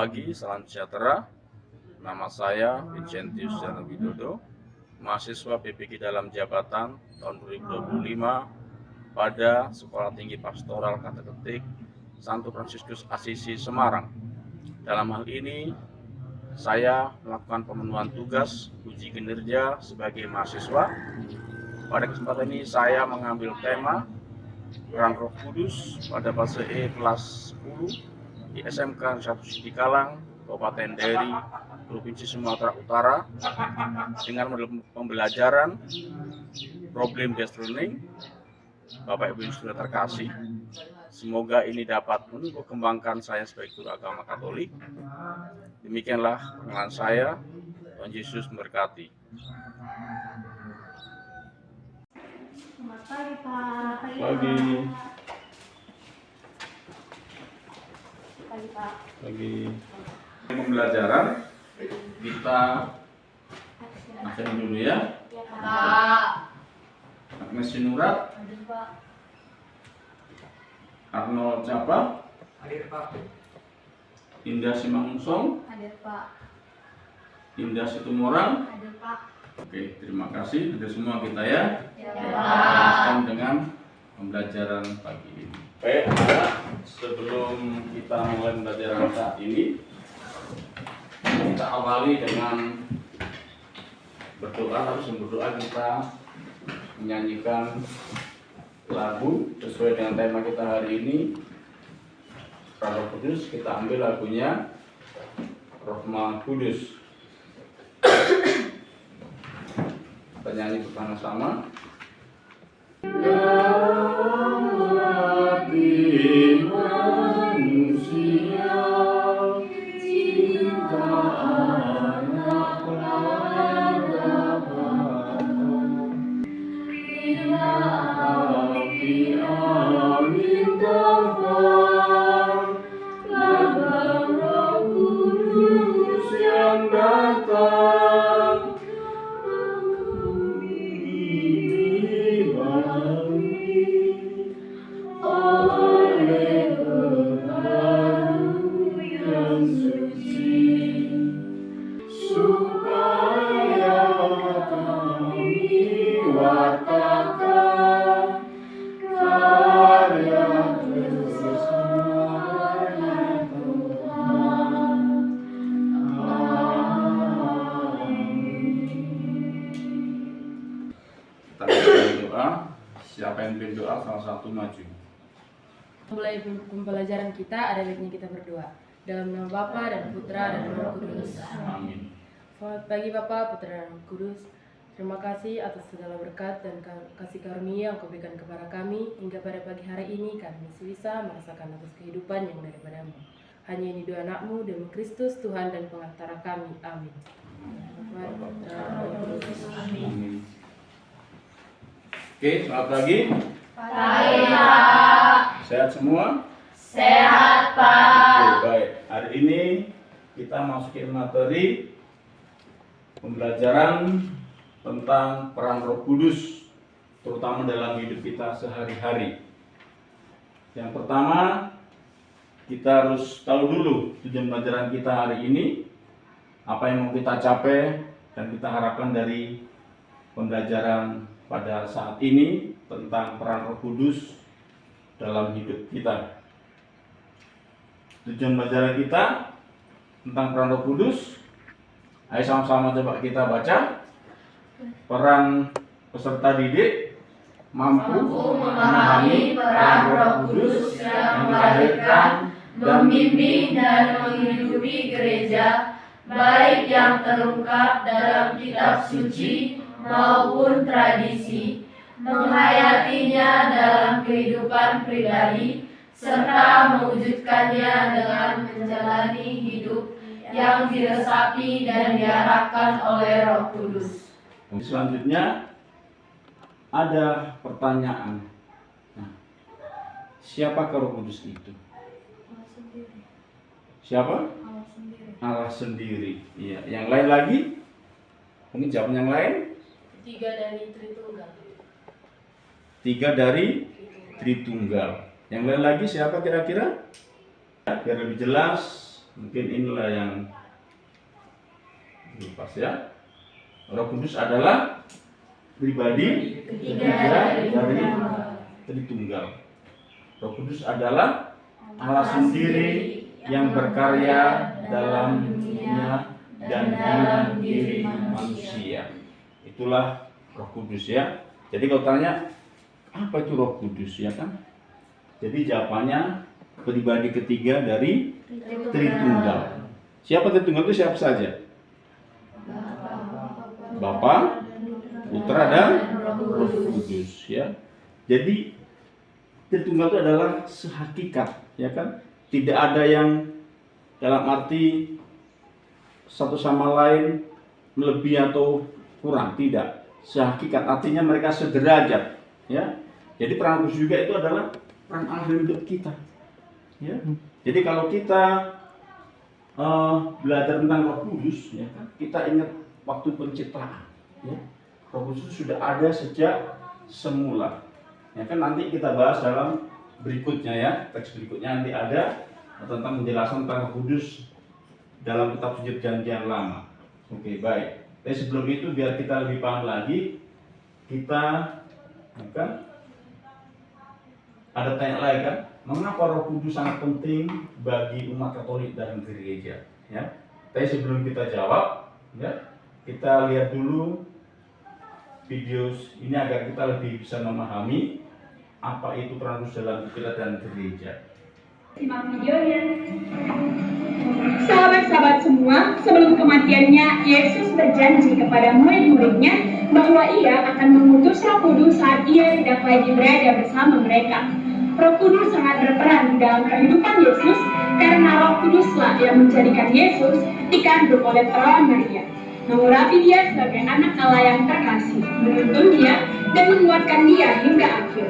pagi, salam sejahtera. Nama saya Vincentius Jana Widodo, mahasiswa PPG dalam jabatan tahun 2025 pada Sekolah Tinggi Pastoral Kata Ketik Santo Fransiskus Asisi Semarang. Dalam hal ini, saya melakukan pemenuhan tugas uji kinerja sebagai mahasiswa. Pada kesempatan ini saya mengambil tema Peran Roh Kudus pada fase E kelas 10 di SMK 1 Sidikalang, Kabupaten Dairi, Provinsi Sumatera Utara, dengan model pembelajaran problem based learning. Bapak Ibu yang sudah terkasih, semoga ini dapat menumbuh kembangkan saya sebagai guru agama Katolik. Demikianlah pengenalan saya. Tuhan Yesus memberkati. Selamat pagi, Pak. Pagi. Pagi, Pak. Pagi. Pembelajaran kita akhiri dulu ya. Ya, Pak. Agnes Sinurat, Hadir, Pak. Arnold Capa, Hadir, Pak. Indah Simangunsong, Hadir, Pak. Indah Situmorang. Hadir, Pak. Oke, terima kasih untuk semua kita ya. Ya, Lanjutkan dengan pembelajaran pagi ini. Baik, sebelum kita mulai pembelajaran saat ini, kita awali dengan berdoa. Harus berdoa, kita menyanyikan lagu sesuai dengan tema kita hari ini, Peran Roh Kudus. Kita ambil lagunya Roh Maha Kudus. Kita nyanyi bersama-sama. Dalam hati manusia, cinta anak pada Bapa, bila api angin terbang, lambang Roh Kudus yang datang, oleh pengaruh yang suci, supaya kami wartakan karya besarnya Tuhan. Amin. Kita berdoa. Siapa yang berdoa, salah satu maju. Mulai pembelajaran kita, ada baiknya kita berdoa. Dalam nama Bapa dan Putra dan Roh Kudus. Amin. Selamat pagi Bapa, Putra dan Roh Kudus. Terima kasih atas segala berkat dan kasih karunia yang Kau berikan kepada kami hingga pada pagi hari ini kami masih bisa merasakan atas kehidupan yang daripada-Mu. Hanya ini doa Anak-Mu demi Kristus Tuhan dan pengantara kami. Amin. Amin. Oke, selamat pagi. Pagi, Pak. Sehat semua? Sehat, Pak. Oke, baik. Hari ini kita masukin materi pembelajaran tentang peran Roh Kudus, terutama dalam hidup kita sehari-hari. Yang pertama, kita harus tahu dulu tujuan pembelajaran kita hari ini, apa yang mau kita capai dan kita harapkan dari pembelajaran pada saat ini tentang peran Roh Kudus dalam hidup kita. Tujuan pembelajaran kita tentang peran Roh Kudus, ayo sama-sama coba kita baca. Peran peserta didik mampu memahami peran Roh Kudus yang melahirkan, membimbing dan menghidupi gereja, baik yang terungkap dalam kitab suci maupun tradisi, menghayatinya dalam kehidupan pribadi, serta mewujudkannya dengan menjalani hidup yang diresapi dan diarahkan oleh Roh Kudus. Selanjutnya ada pertanyaan. Nah, siapakah Roh Kudus itu? Siapa? Allah sendiri. Iya. Yang lain lagi? Mungkin jawab yang lain? 3 dari Tritunggal. 3 dari Tritunggal. Yang lain lagi siapa kira-kira? Biar lebih jelas, Mungkin inilah yang pas ya. Roh Kudus adalah pribadi ketiga dari Tritunggal. Roh Kudus adalah Allah sendiri yang berkarya dalam dunia dan dalam diri manusia. Itulah Roh Kudus ya. Jadi kalau tanya apa itu Roh Kudus ya kan? Jadi jawabannya pribadi ketiga dari Tritunggal. Siapa Tritunggal itu siapa saja? Bapa, Putra dan Roh Kudus ya. Jadi Tritunggal itu adalah sehakikat ya kan? Tidak ada yang dalam arti satu sama lain lebih atau kurang, tidak. Sehakikat artinya mereka sederajat ya. Jadi peran kudus juga itu adalah peran Allah dalam hidup kita ya. Jadi kalau kita belajar tentang Roh Kudus ya kan, kita ingat waktu penciptaan ya. Roh Kudus sudah ada sejak semula ya kan. Nanti kita bahas dalam berikutnya ya, teks berikutnya nanti ada tentang penjelasan tentang Roh Kudus dalam kitab suci Perjanjian Lama. Oke, baik. Tapi sebelum itu biar kita lebih paham lagi, kita kan ada tanya lagi kan, mengapa Roh Kudus sangat penting bagi umat Katolik dan gereja? Ya. Tapi sebelum kita jawab, ya, kita lihat dulu video ini agar kita lebih bisa memahami apa itu peran kudus dalam kita dan gereja. Simak videonya. Sahabat-sahabat semua, sebelum kematiannya, Yesus berjanji kepada murid-muridnya bahwa ia akan mengutus Roh Kudus saat ia tidak lagi berada bersama mereka. Roh Kudus sangat berperan di dalam kehidupan Yesus karena Roh Kuduslah yang menjadikan Yesus dikandung oleh perawan Maria, mengurapi dia sebagai anak Allah yang terkasih, menuntun dia dan menguatkan dia hingga akhir.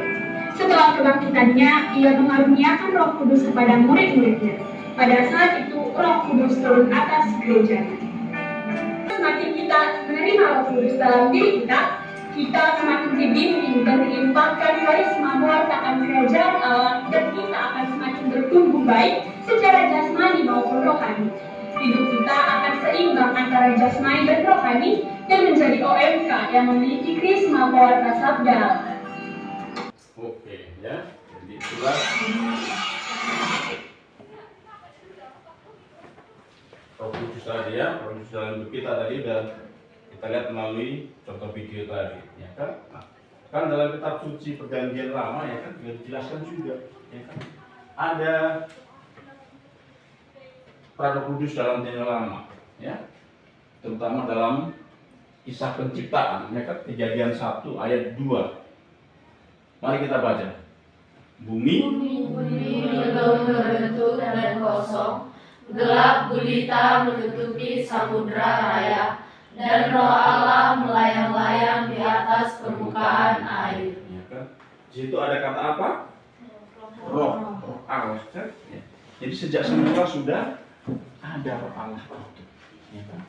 Setelah kebangkitannya, ia mengaruniakan Roh Kudus kepada murid-muridnya. Pada saat itu, Roh Kudus turun atas gerejanya. Semakin kita menerima Roh Kudus dalam diri kita, kita semakin dibimbing dan dilimpahkan karisma mewartakan kerajaan Allah, dan kita akan semakin bertumbuh baik secara jasmani maupun rohani. Hidup kita akan seimbang antara jasmani dan rohani dan menjadi OMK yang memiliki karisma mewarta sabda Allah. Oke, ya. Jadi itulah Roh Kudus tadi ya, Roh Kudus dalam hidup kita tadi dan kita lihat melalui contoh video tadi, ya kan? Nah, kan dalam kitab suci Perjanjian Lama ya kan juga dijelaskan juga, ya kan? Ada peran Roh Kudus dalam Perjanjian Lama, ya, terutama dalam kisah penciptaan, ya kan? Kejadian 1 ayat 2. Mari kita baca. Bumi belum berbentuk dan kosong, gelap gulita menutupi samudra raya, dan Roh Allah melayang-layang di atas permukaan air. Ya kan? Di situ ada kata apa? Roh Allah kan? Ya. Jadi sejak semula sudah ada Roh Allah itu. Ya kan?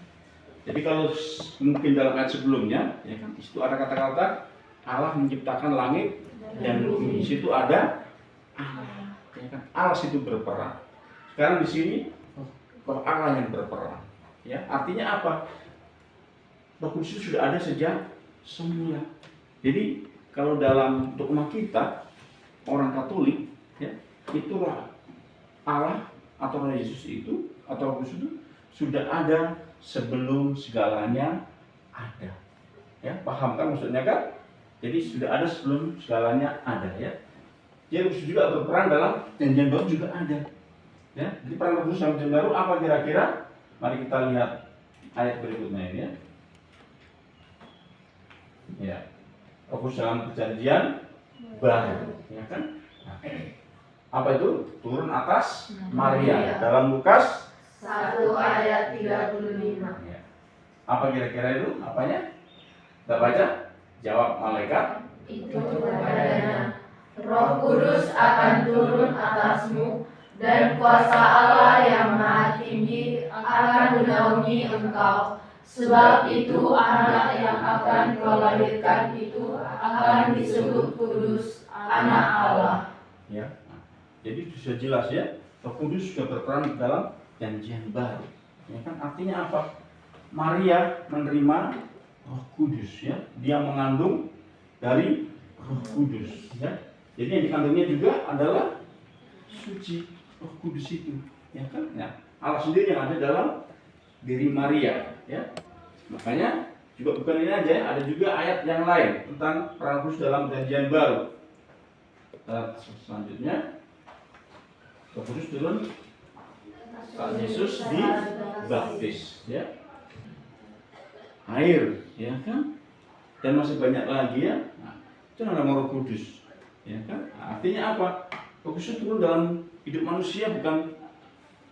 Jadi kalau mungkin dalam ayat sebelumnya, ya kan? Di situ ada kata-kata Allah menciptakan langit dan bumi. Di situ ada Allah. Ya kan? Allah itu berperan. Sekarang di sini Roh Allah yang berperan. Ya, artinya apa? Roh Kudus itu sudah ada sejak semula. Jadi kalau dalam dogma kita orang Katolik, ya, itu Roh Allah atau Roh Yesus itu atau Roh Kudus itu sudah ada sebelum segalanya ada. Ya, paham kan maksudnya kan? Jadi sudah ada sebelum segalanya ada ya. Dia Kudus juga berperan dalam Perjanjian Baru juga ada. Ya, jadi peran Roh Kudus dalam Perjanjian Baru apa kira-kira? Mari kita lihat ayat berikutnya ini ya. Ya, Roh Kudus dalam Perjanjian Baru, ya kan? Nah, apa itu? Turun atas Maria dalam Lukas 1 ayat 35. ya. Apa kira-kira itu? Apanya? Kita baca. Jawab malaikat. Itu kepadanya, Roh Kudus akan turun atasmu, dan kuasa Allah yang Maha Tinggi akan menaungi engkau. Sebab itu anak yang akan kau lahirkan itu akan disebut kudus, anak Allah. Ya. Nah, jadi sudah jelas ya, Roh Kudus juga berperan dalam Perjanjian Baru. Ya kan, artinya apa? Maria menerima Roh Kudus, ya. Dia mengandung dari Roh Kudus, ya. Jadi yang dikandungnya juga adalah suci, Roh Kudus itu, ya kan? Ya, Allah sendiri yang ada dalam diri Maria, ya. Makanya juga bukan ini aja, ada juga ayat yang lain tentang Roh Kudus dalam Perjanjian Baru. Selanjutnya, Roh Kudus turun saat Yesus dibaptis, ya. Air, ya kan? Dan masih banyak lagi, ya. Nah, itu nama Roh Kudus, ya kan? Nah, artinya apa? Roh Kudus turun dalam hidup manusia bukan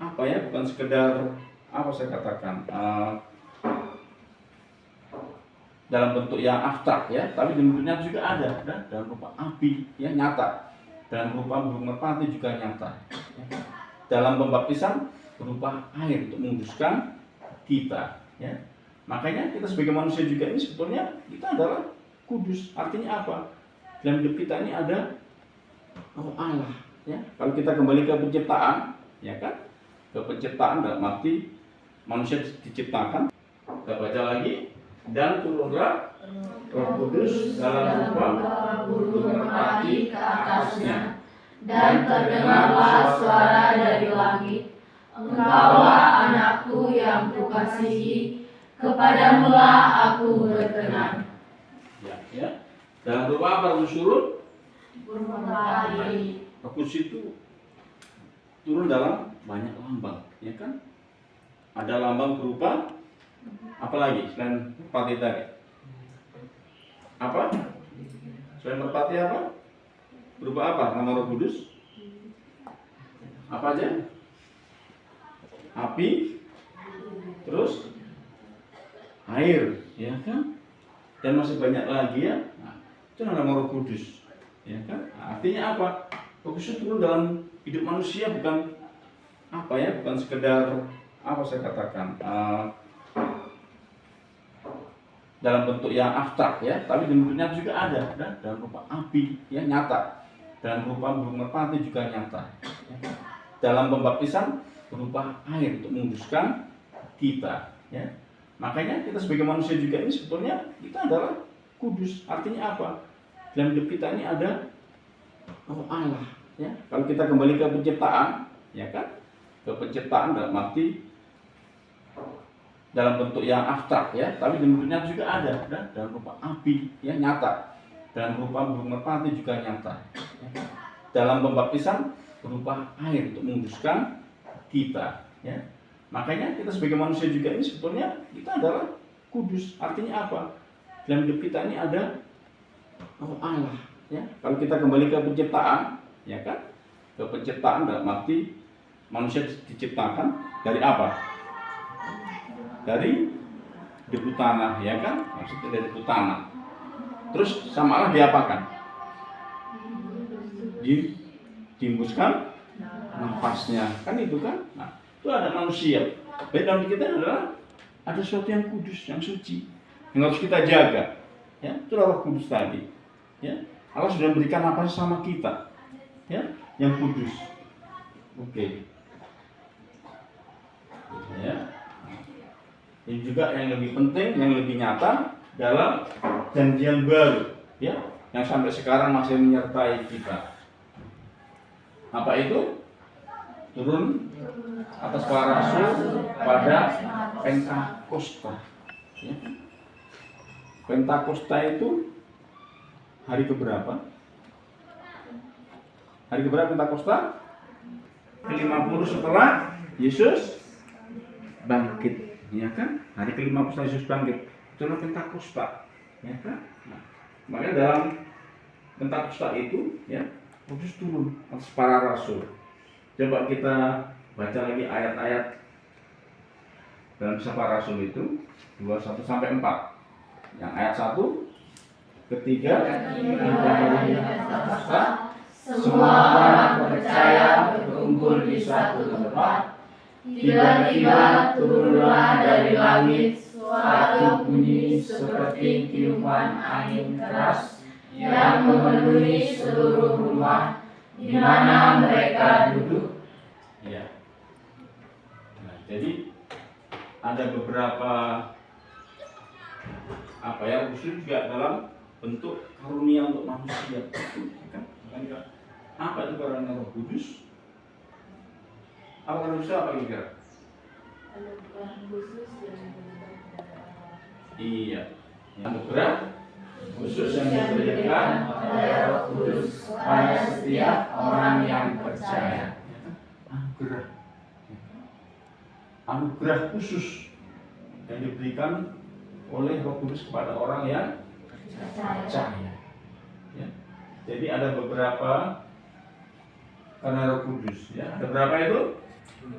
apa ya? Bukan sekedar apa saya katakan dalam bentuk yang abstrak, ya, tapi bentuknya juga ada, dalam rupa api, ya, nyata. Dalam rupa burung merpati juga nyata. Ya. Dalam pembaptisan berupa air untuk menguduskan kita, ya. Makanya kita sebagai manusia juga ini sebetulnya kita adalah kudus. Artinya apa? Dalam hidup kita ini ada Roh Allah, ya. Kalau kita kembali ke penciptaan, ya kan? Ke penciptaan dalam arti manusia diciptakan. Kita baca lagi, dan turunlah Roh Kudus dalam rupa burung merpati ke atasnya, dan terdengarlah suara dari langit, Engkaulah anakku yang kukasihi, kepadamulah aku berkenan. Ya. Dalam rupa apa Roh Kudus turun? Merpati. Roh Kudus itu turun dalam banyak lambang, ya kan? Ada lambang berupa apa lagi selain merpati tadi? Apa? Selain merpati apa? Berupa apa nama Roh Kudus? Apa aja? Api, terus air, ya kan? Dan masih banyak lagi, ya. Nah, itu nama Roh Kudus, ya kan? Nah, artinya apa? Roh Kudus turun dalam hidup manusia bukan apa ya? Bukan sekedar apa saya katakan dalam bentuk yang abstrak, ya, tapi bentuknya juga ada, dalam rupa api, ya, nyata. Dalam rupa burung merpati juga nyata. Ya. Dalam pembaptisan berupa air untuk menguduskan kita, ya. Makanya kita sebagai manusia juga ini sebetulnya kita adalah kudus. Artinya apa? Dalam hidup kita ini ada Roh Allah, ya. Kalau kita kembali ke penciptaan, ya kan? Ke penciptaan dalam arti dalam bentuk yang abstrak, ya, tapi bentuknya juga ada, dalam rupa api, ya, nyata. Dalam rupa burung merpati juga nyata. Ya. Dalam pembaptisan berupa air untuk menguduskan kita, ya. Makanya kita sebagai manusia juga ini sebetulnya kita adalah kudus. Artinya apa? Dalam hidup kita ini ada Roh Allah, ya. Kalau kita kembali ke penciptaan, ya kan? Ke penciptaan dalam arti manusia diciptakan dari apa? Dari debu tanah, ya kan? Maksudnya dari debu tanah. Terus sama Allah diapakan? Dihembuskan nafasnya, kan itu kan? Nah, itu ada manusia. Baik, dalam kita adalah ada sesuatu yang kudus, yang suci, yang harus kita jaga. Ya, itu Roh Kudus tadi. Ya, Allah sudah memberikan apa sama kita, ya, yang kudus. Oke. Ya. Ini juga yang lebih penting, yang lebih nyata dalam Perjanjian Baru, ya, yang sampai sekarang masih menyertai kita. Apa itu? Turun atas para rasul pada Pentakosta. Ya. Pentakosta itu hari keberapa? Hari keberapa Pentakosta? Ke-50 setelah Yesus bangkit. Ya kan, hari ke-50 setelah Yesus bangkit, itulah Pentakosta, ya kan. Nah, makanya dalam Pentakosta itu, ya, Kudus turun atas para rasul. Coba kita baca lagi ayat-ayat dalam kisah para rasul itu 21 sampai 4. Yang ayat 1, ketiga hari Pentakosta, semua orang percaya berkumpul di suatu tempat. Tiba-tiba turunlah dari langit suatu bunyi seperti tiupan angin keras yang memenuhi seluruh rumah di mana mereka duduk. Ya. Jadi ada beberapa khusus juga dalam bentuk karunia untuk manusia. Kan? Apa itu karunia Roh Kudus? Apa khusus apa kira? Anugerah khusus yang diberikan kepada orang. Iya. Anugerah khusus yang diberikan oleh Roh Kudus kepada setiap orang yang percaya. Anugerah khusus yang diberikan oleh Roh Kudus kepada orang yang percaya. Ya. Jadi ada beberapa karena Roh Kudus. Ya. Ada berapa itu?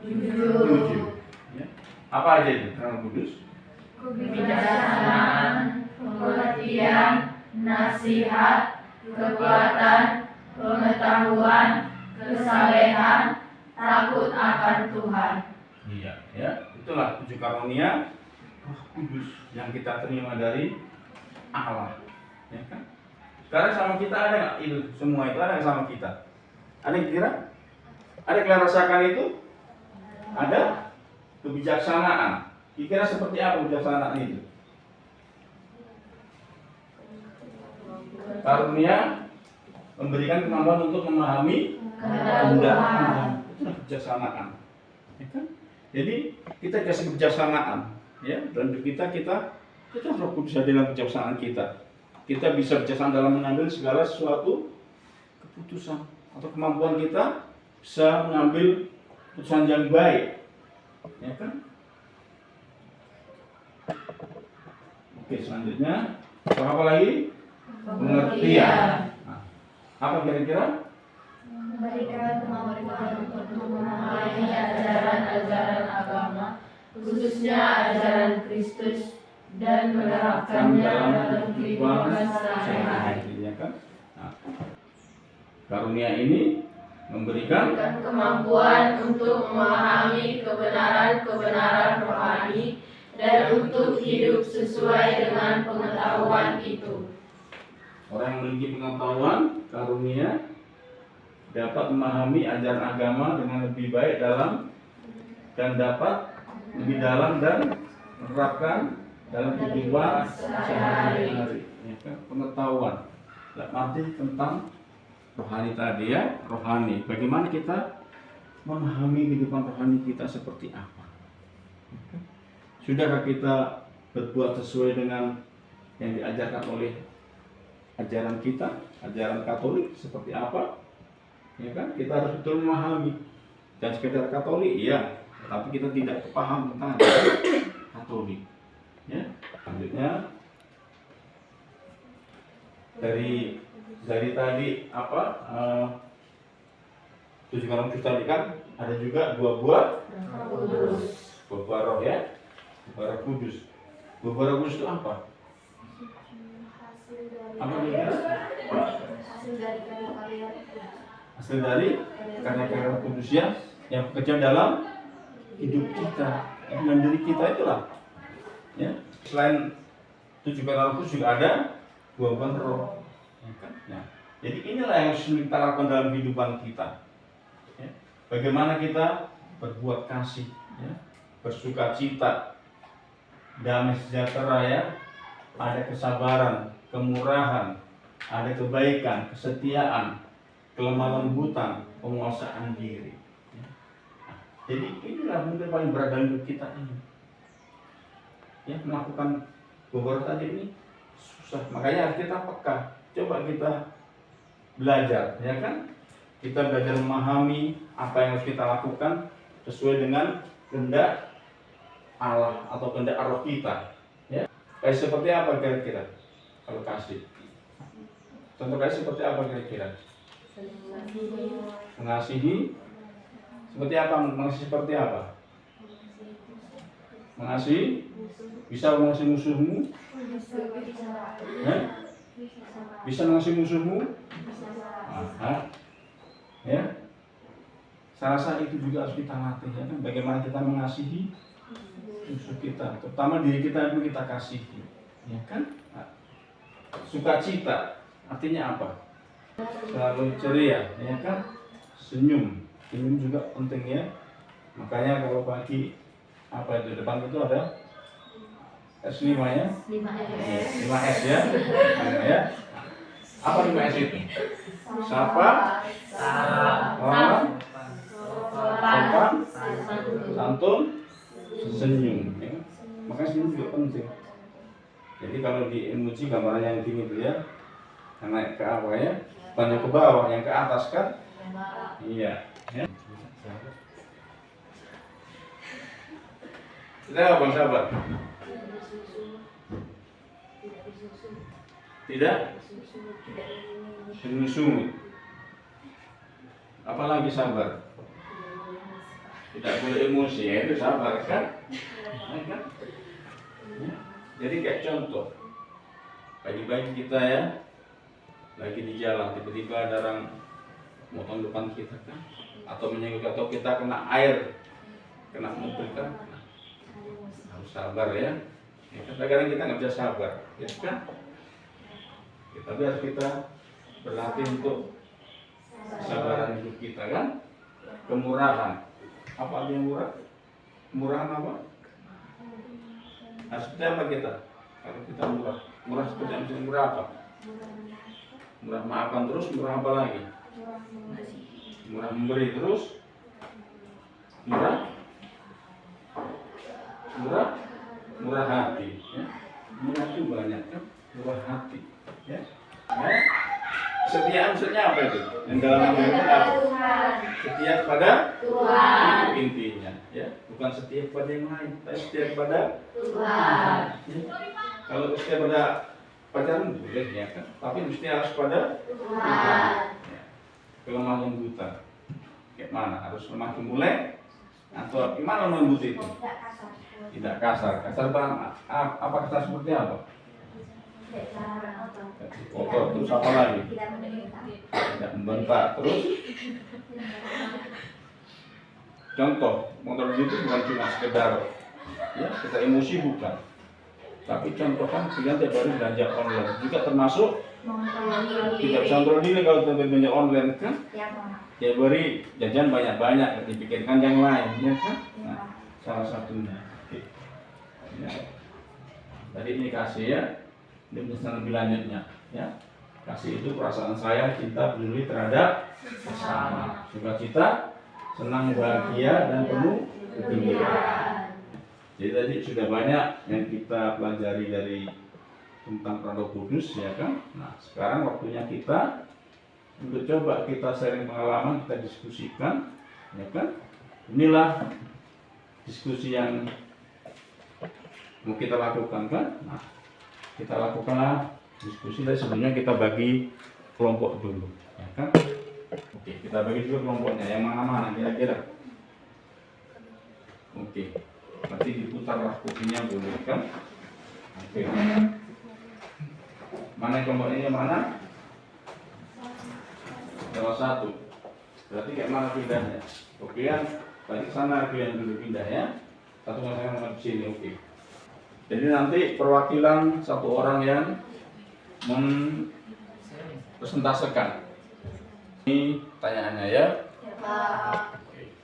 7. Ya. Apa aja itu karena Roh Kudus? Kebijaksanaan, pengertian, nasihat, kekuatan, pengetahuan, kesalehan, takut akan Tuhan. Iya, ya. Itulah 7 karunia Roh Kudus yang kita terima dari Allah. Ya kan? Sekarang sama kita ada nggak itu? Semua itu ada nggak sama kita? Ada yang kira? Ada yang kalian rasakan itu? Ada kebijaksanaan. Kira seperti apa kebijaksanaan itu? Karunia memberikan kemampuan untuk memahami kehendak Tuhan. Itulah kebijaksanaan. Ya kan? Jadi kita kasih kebijaksanaan, ya, dan kita Roh Kudus dalam kebijaksanaan kita. Kita bisa bijaksana dalam mengambil segala sesuatu keputusan atau kemampuan kita bisa mengambil keputusan yang baik, ya kan? Oke, selanjutnya apa lagi? Pengertian. Nah, apa kira-kira? Memberikan kemampuan untuk memahami ajaran-ajaran agama, khususnya ajaran Kristus, dan menerapkannya dalam kehidupan sehari-hari. Ya kan? Nah, karunia ini memberikan kemampuan untuk memahami kebenaran-kebenaran rohani dan untuk hidup sesuai dengan pengetahuan itu. orang yang memiliki pengetahuan karunia dapat memahami ajaran agama dengan lebih baik dan dapat lebih dalam dan menerapkan dalam kehidupan sehari-hari. Ya kan? Pengetahuan, arti tentang rohani tadi ya, rohani. Bagaimana kita memahami kehidupan rohani kita seperti apa? Sudahkah kita berbuat sesuai dengan yang diajarkan oleh ajaran kita, ajaran Katolik seperti apa? Ya kan? Kita harus betul memahami. Dan sekedar Katolik, iya, tapi kita tidak paham tentang Katolik. Ya, selanjutnya dari tadi apa 7 karunia tadi kan ada juga buah-buah roh ya, buah roh kudus. Buah roh kudus itu apa? Apa kira? Hasil dari karya-karya roh kudus yang bekerja dalam hidup kita, dalam diri kita itulah. Ya. Selain 7 karunia roh kudus juga ada buah-buah roh. Ya kan? Nah, jadi inilah yang harus kita lakukan dalam kehidupan kita. Ya. Bagaimana kita berbuat kasih, ya, bersuka cita, damai sejahtera, ya, ada kesabaran, kemurahan, ada kebaikan, kesetiaan, kelemah lembutan, penguasaan diri. Ya. Nah, jadi inilah mungkin paling berat dalam hidup kita ini. Ya, melakukan buah tadi ini susah, makanya kita peka. Coba kita belajar, ya kan? Kita belajar memahami apa yang harus kita lakukan sesuai dengan kehendak Allah atau kehendak roh kita. Ya, kayak seperti apa kira-kira? Kalau kasih, contoh kasih seperti apa kira-kira? Mengasihi. Seperti apa? Mengasihi seperti apa? Mengasihi. Bisa mengasihi musuhmu? Ya? Bisa mengasihi musuhmu? Aha. Ya. Saya rasa itu juga harus kita latih, ya kan? Bagaimana kita mengasihi musuh kita, terutama diri kita itu kita kasihi, ya kan? Sukacita artinya apa? Selalu ceria, ya kan? Senyum juga penting, ya. Makanya kalau pagi Apa itu? Depan itu ada S5 ya? 5S. 5S ya? Ya. Apa 5S itu? Sapa, ramah, sopan, santun, senyum. Ya. Maka senyum juga penting. Jadi kalau di emoji gambaran yang gini tuh ya, yang naik ke apa ya? Bukan yang ke bawah, yang ke atas kan? Iya. Ya. Tidak Bang Sabar. Tidak menyusui. Apalagi sabar. Tidak boleh emosi, ya itu sabar kan? Ya, kan? Ya. Jadi kayak contoh, pagi-pagi kita ya, lagi di jalan, tiba-tiba ada orang motong depan kita kan, atau menyenggol atau kita kena air, kena mobil kan, harus sabar ya. Ya kadang-kadang kita nggak bisa sabar, ya kan? Tapi harus kita berlatih untuk kesabaran hidup kita kan, kemurahan. Apa artinya murah? Kemurahan apa? Harus seperti apa kita? Kalau kita murah, murah seperti apa? Murah apa? Murah maafkan terus, murah apa lagi? Murah memberi terus, murah hati. Ya. Murah itu banyak kan? Murah hati. Ya. Ya. Setia maksudnya apa itu? Yang dalam agama itu apa? Setia kepada Tuhan. Itu intinya, ya. Bukan setia kepada yang lain, tapi setia kepada Tuhan. Ya. Kalau setia pada pacaran boleh ya kan, tapi mesti harus pada Tuhan. Ya. Kelemah lembut. Kayak mana? Harus lemah gemulai atau gimana lembut itu? Tidak kasar. Kasar bang, apa kasar seperti apa? Kotor, terus apa lagi? Tidak membentak, terus contoh, motor itu bukan cuma sekedar ya, kita emosi bukan, tapi contoh kan kalian tiap hari belanja online juga termasuk tidak bisa kontrol diri kalau kita belanja online kan, tiap hari jajan banyak-banyak, dipikirkan yang lain ya kan, nah, salah satunya ya. Tadi ini kasih ya. Ini pesan lebih lanjutnya, ya. Kasih itu perasaan sayang, cinta, peduli terhadap sesama, sukacita, senang, bahagia, dan penuh kegembiraan. Jadi tadi sudah banyak yang kita pelajari dari tentang Roh Kudus, ya kan? Nah, sekarang waktunya kita untuk coba kita sharing pengalaman, kita diskusikan, ya kan? Inilah diskusi yang mau kita lakukan kan? Nah, kita lakukanlah diskusi. Tapi sebelumnya kita bagi kelompok dulu, ya kan? Oke, kita bagi dulu kelompoknya. Yang mana-mana kira-kira? Oke, berarti diputarlah kupingnya dulu, kan? Oke. Mana kelompoknya yang mana? Salah satu. Berarti kayak mana pindahnya? Oke kan? Berarti sana kalian dulu pindah ya. Satu sama di sini, oke. Jadi nanti perwakilan satu orang yang mempresentasekan. Ini pertanyaannya ya. Oke.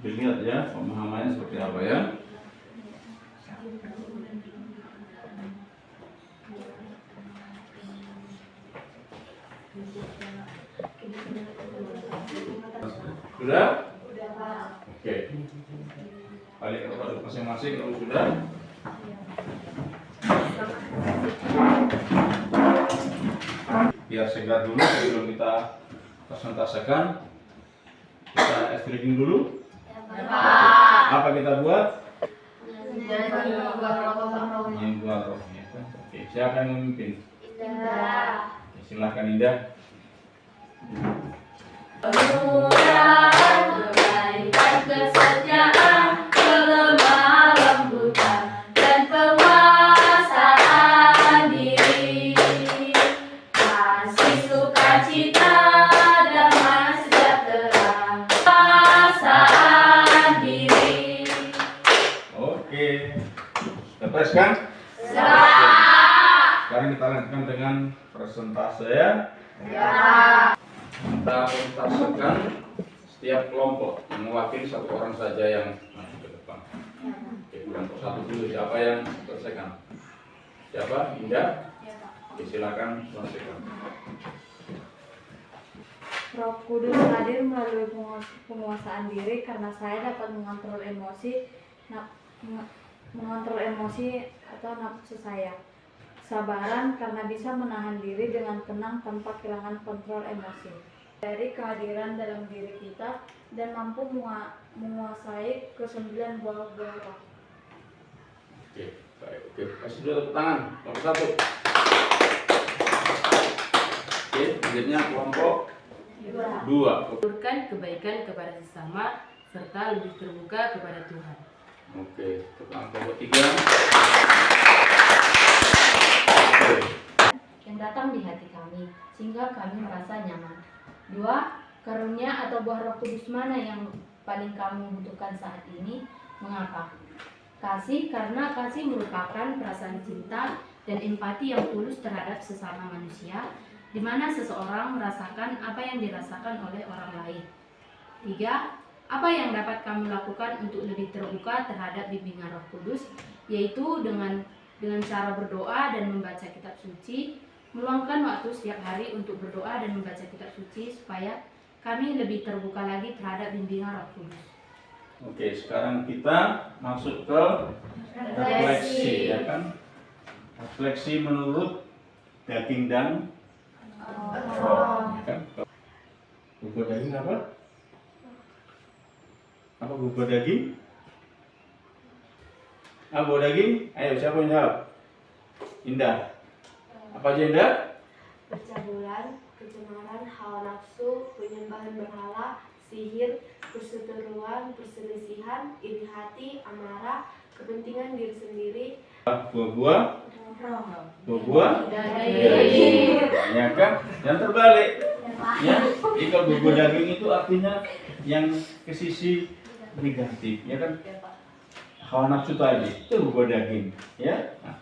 Dilihat ya pemahamannya seperti apa ya. Sudah? Oke. Balik ke tempat masing-masing kalau sudah. Biar segar dulu sebelum kita presentasikan. Kita extracting dulu. Apa kita buat? Membuat rohnya. Oke, siapa yang memimpin? Silahkan Indah. Kemurahan, kebaikan, kesetiaan, kelemah lembutan, dan penguasaan diri. Kasih, sukacita, damai sejahtera, penguasaan diri. Oke. Terus kan? sekarang kita lanjutkan dengan persentase ya. Ya. Kita presentasekan setiap kelompok yang mewakili satu orang saja yang masuk ke depan. Oke, kelompok satu dulu, siapa yang selesaikan? Siapa? Indah? Oke, silakan selesaikan. Roh Kudus hadir melalui penguasaan diri karena saya dapat mengontrol emosi atau nafsu saya. Kesabaran karena bisa menahan diri dengan tenang tanpa kehilangan kontrol emosi. Dari kehadiran dalam diri kita dan mampu menguasai ke-9 buah-buah roh. Oke, baik. Oke, kasih dulu tepuk tangan. Nomor 1. Oke, selanjutnya kelompok 2. Menurunkan kebaikan kepada sesama serta lebih terbuka kepada Tuhan. Oke, tentang kelompok 3. Oke. Yang datang di hati kami sehingga kami merasa nyaman. 2. Karunia atau buah Roh Kudus mana yang paling kami butuhkan saat ini? Mengapa? Kasih, karena kasih merupakan perasaan cinta dan empati yang tulus terhadap sesama manusia, di mana seseorang merasakan apa yang dirasakan oleh orang lain. 3. Apa yang dapat kami lakukan untuk lebih terbuka terhadap bimbingan Roh Kudus, yaitu dengan cara berdoa dan membaca kitab suci, meluangkan waktu setiap hari untuk berdoa dan membaca kitab suci supaya kami lebih terbuka lagi terhadap bimbingan Roh Kudus. Oke, sekarang kita masuk ke refleksi, ya kan? Refleksi menurut daging dan roh, ya kan? Bubur daging apa? Apa bubur daging? Apa bubur daging? Ayo, siapa yang jawab? Indah. Apa aja Indah? Percabulan, kecemaran, hawa nafsu, penyembahan berhala, sihir, perseteruan, perselisihan, iri hati, amarah, kepentingan diri sendiri, Buah-buah? roh. Buah-buah? Daging. Ya kan? Yang terbalik. Ya, jika bubur daging itu artinya yang ke sisi negatif, ya kan? Hawa nafsu tadi itu bubur daging, ya. Nah,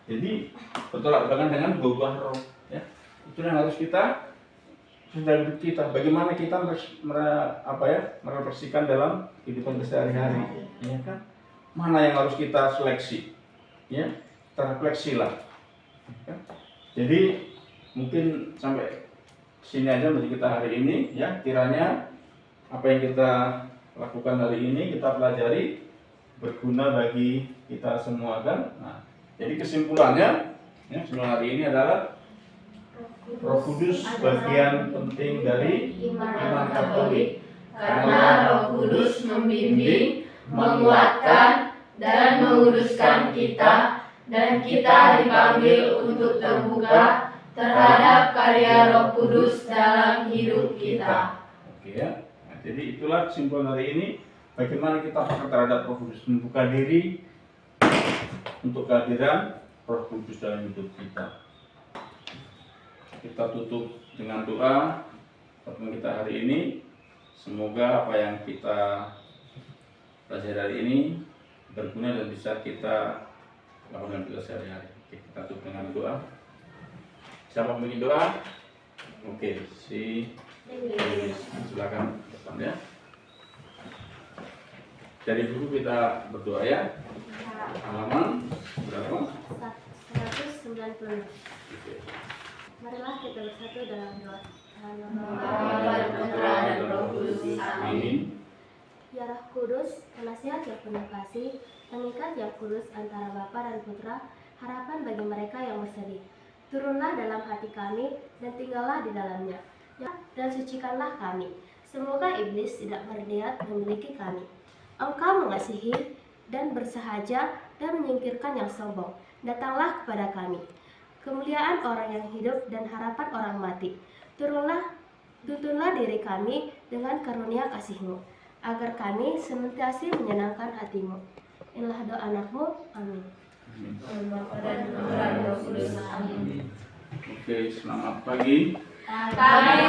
jadi bertolak belakang dengan buah roh, ya. Itu yang harus kita sudah hidup kita. Bagaimana kita merefleksikan dalam kehidupan sehari-hari, ya kan? Mana yang harus kita seleksi, ya? Terefleksilah. Ya. Jadi mungkin sampai sini aja bagi kita hari ini, ya. Kiranya apa yang kita lakukan hari ini kita pelajari berguna bagi kita semua kan. Nah, jadi kesimpulannya, ya, kesimpulan hari ini adalah Roh Kudus bagian penting dari iman Katolik Karena Roh Kudus membimbing, menguatkan, dan menguruskan kita, dan kita dipanggil untuk terbuka terhadap karya Roh Kudus dalam hidup kita. Oke ya. Nah, jadi itulah kesimpulan hari ini. Bagaimana kita peka terhadap Roh Kudus, membuka diri untuk kehadiran Roh Kudus dalam hidup kita. Kita tutup dengan doa pertemuan kita hari ini. Semoga apa yang kita pelajari hari ini berguna dan bisa kita lakukan kita sehari-hari. Oke, kita tutup dengan doa. Siapa yang ingin doa? Oke, silakan depan ya. Dari dulu kita berdoa ya. Halaman berapa? 190. Oke. Marilah kita bersatu dalam doa. Bapa, Putra, dan Roh Kudus. Amin. Ya Roh Kudus, penasihat yang penuh kasih, pengikat yang kudus antara Bapa dan Putra, harapan bagi mereka yang bersedih. Turunlah dalam hati kami dan tinggallah di dalamnya. Dan sucikanlah kami. Semoga iblis tidak berniat memiliki kami. Engkau mengasihi dan bersahaja dan menyingkirkan yang sombong. Datanglah kepada kami. Kemuliaan orang yang hidup dan harapan orang mati. Tuntunlah diri kami dengan karunia kasih-Mu, agar kami senantiasa menyenangkan hati-Mu. Inilah doa anakmu. Amin. Bapa dan Putra dan Roh Kudus. Amin. Oke, selamat pagi. Kami